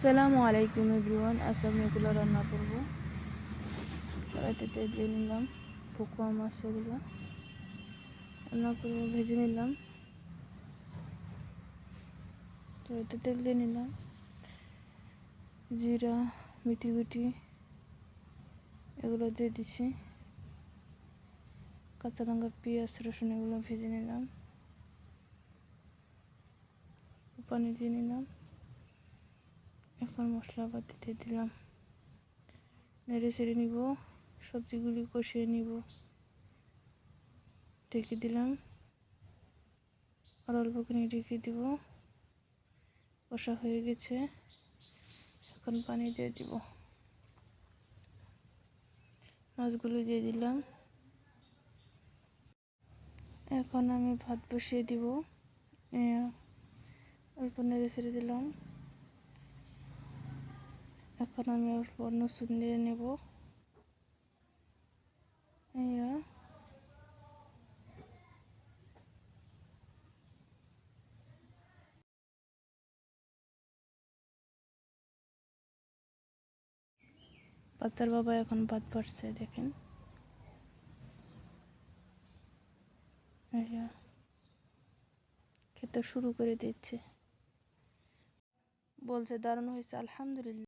আসসালামু আলাইকুম এভরিওয়ান। আজকে আমি এগুলো রান্না করবো। কড়াইতে তেল দিয়ে নিলাম, পোকোয়া মাছ এগুলো রান্না করবো, ভেজে নিলাম। কড়াইতে তেল দিয়ে নিলাম, জিরা, মিঠি গুটি এগুলো দিয়ে দিচ্ছি, কাঁচা লঙ্কা, পেঁয়াজ, রসুন এগুলো ভেজে নিলাম, পানি দিয়ে নিলাম। এখন মশলাপাতি দিয়ে দিলাম, নেড়ে চেড়ে নিব, সবজিগুলি কষিয়ে নিব। ঢেকে দিলাম, আর অল্প করে ঢেকে দিব। কষা হয়ে গেছে, এখন পানি দিয়ে দিব, মাছগুলো দিয়ে দিলাম। এখন আমি ভাত বসিয়ে দিব, অল্প নেড়ে ছেড়ে দিলাম। এখন আমি অল্প রসুন দিয়ে নেব। বাচ্চার বাবা এখন ভাত বাড়ছে, দেখেন। খেতে শুরু করে দিচ্ছে, বলছে দারুণ হয়েছে, আলহামদুলিল্লাহ।